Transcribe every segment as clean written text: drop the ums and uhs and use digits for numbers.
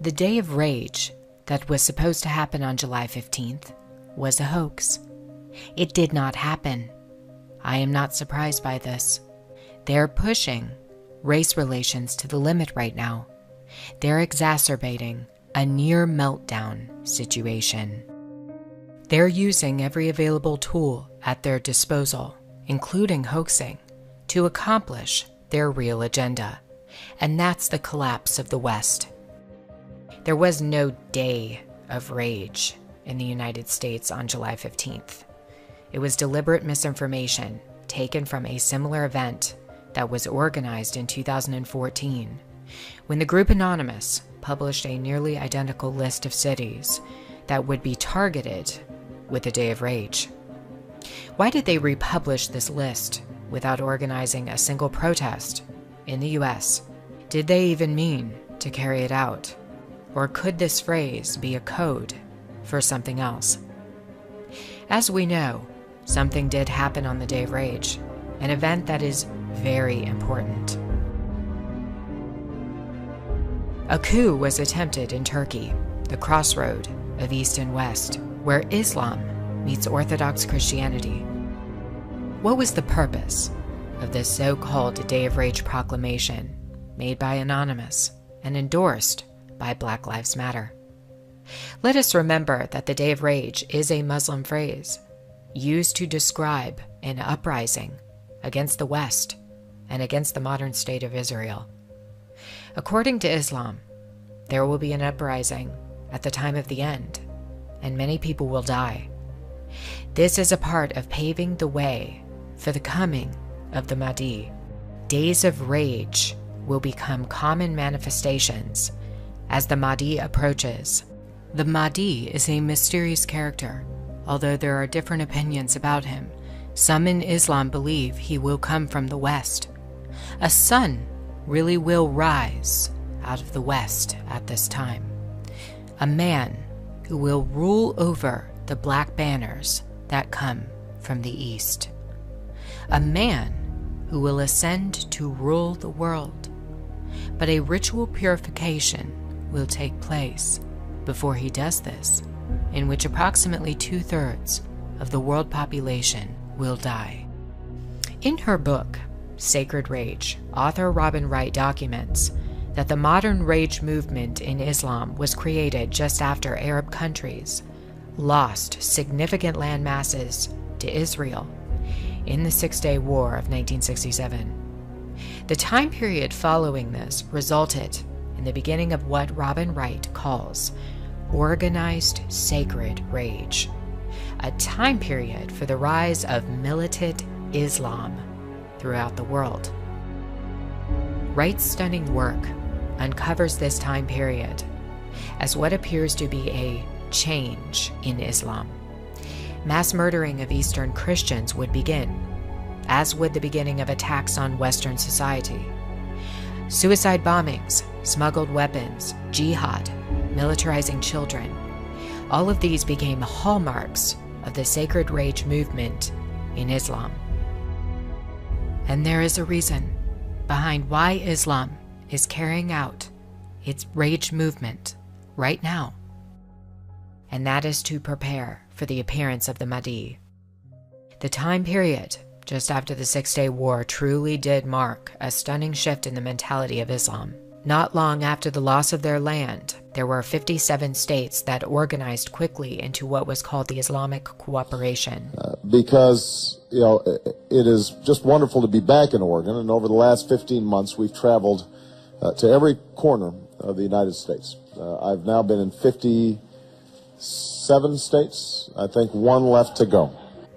The Day of Rage that was supposed to happen on July 15th was a hoax. It did not happen. I am not surprised by this. They're pushing race relations to the limit right now. They're exacerbating a near meltdown situation. They're using every available tool at their disposal, including hoaxing, to accomplish their real agenda, and that's the collapse of the West. There was no day of rage in the United States on July 15th. It was deliberate misinformation taken from a similar event that was organized in 2014, when the group Anonymous published a nearly identical list of cities that would be targeted with a Day of Rage. Why did they republish this list without organizing a single protest in the US? Did they even mean to carry it out? Or could this phrase be a code for something else? As we know, something did happen on the Day of Rage, an event that is very important. A coup was attempted in Turkey, the crossroad of East and West, where Islam meets Orthodox Christianity. What was the purpose of this so-called Day of Rage proclamation made by Anonymous and endorsed by Black Lives Matter? Let us remember that the Day of Rage is a Muslim phrase used to describe an uprising against the West and against the modern state of Israel. According to Islam, there will be an uprising at the time of the end, and many people will die. This is a part of paving the way for the coming of the Mahdi. Days of rage will become common manifestations as the Mahdi approaches. The Mahdi is a mysterious character, although there are different opinions about him. Some in Islam believe he will come from the West. A sun really will rise out of the West at this time. A man who will rule over the black banners that come from the East. A man who will ascend to rule the world. But a ritual purification will take place before he does this, in which approximately 2/3 of the world population will die. In her book, Sacred Rage, author Robin Wright documents that the modern rage movement in Islam was created just after Arab countries lost significant land masses to Israel in the Six-Day War of 1967. The time period following this resulted in the beginning of what Robin Wright calls organized sacred rage, a time period for the rise of militant Islam throughout the world. Wright's stunning work uncovers this time period as what appears to be a change in Islam. Mass murdering of Eastern Christians would begin, as would the beginning of attacks on Western society. Suicide bombings, smuggled weapons, jihad, militarizing children, all of these became hallmarks of the sacred rage movement in Islam. And there is a reason behind why Islam is carrying out its rage movement right now, and that is to prepare for the appearance of the Mahdi. The time period just after the Six-Day War truly did mark a stunning shift in the mentality of Islam. Not long after the loss of their land, there were 57 states that organized quickly into what was called the Islamic Cooperation. Because, it is just wonderful to be back in Oregon, and over the last 15 months we've traveled to every corner of the United States. I've now been in 57 states, I think one left to go.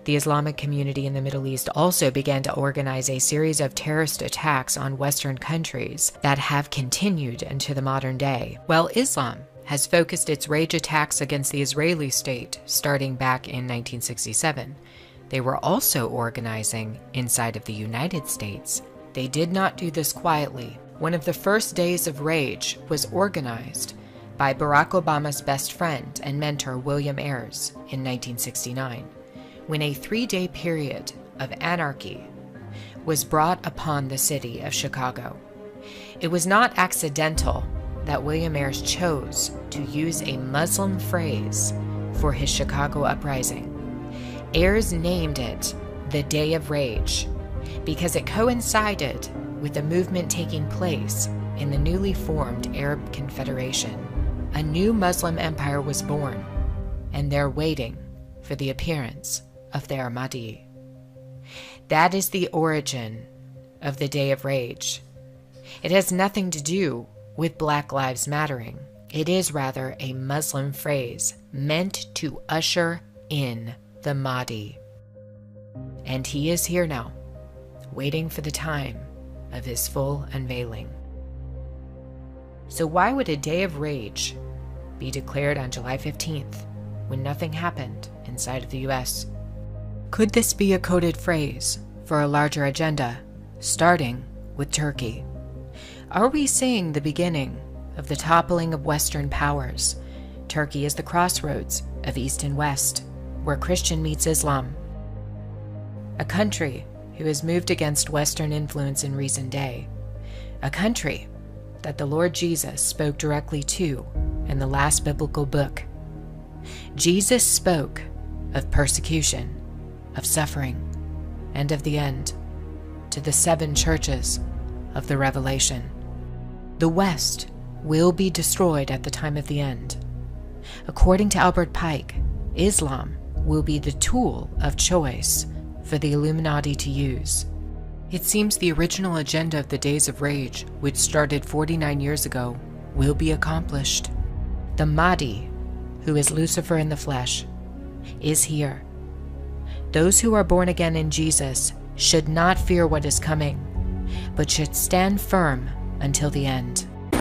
The Islamic community in the Middle East also began to organize a series of terrorist attacks on Western countries that have continued into the modern day. While Islam has focused its rage attacks against the Israeli state starting back in 1967, they were also organizing inside of the United States. They did not do this quietly. One of the first days of rage was organized by Barack Obama's best friend and mentor William Ayers in 1969. When a 3-day period of anarchy was brought upon the city of Chicago. It was not accidental that William Ayres chose to use a Muslim phrase for his Chicago uprising. Ayres named it the Day of Rage because it coincided with the movement taking place in the newly formed Arab Confederation. A new Muslim empire was born, and they're waiting for the appearance of their Mahdi. That is the origin of the Day of Rage. It has nothing to do with Black Lives Mattering. It is rather a Muslim phrase meant to usher in the Mahdi. And he is here now, waiting for the time of his full unveiling. So why would a Day of Rage be declared on July 15th when nothing happened inside of the US? Could this be a coded phrase for a larger agenda, starting with Turkey? Are we seeing the beginning of the toppling of Western powers? Turkey is the crossroads of East and West, where Christian meets Islam. A country who has moved against Western influence in recent day. A country that the Lord Jesus spoke directly to in the last biblical book. Jesus spoke of persecution, of suffering, and of the end to the 7 churches of the Revelation. The West will be destroyed at the time of the end. According to Albert Pike, Islam will be the tool of choice for the Illuminati to use. It seems the original agenda of the Days of Rage, which started 49 years ago, will be accomplished. The Mahdi, who is Lucifer in the flesh, is here. Those who are born again in Jesus should not fear what is coming, but should stand firm until the end.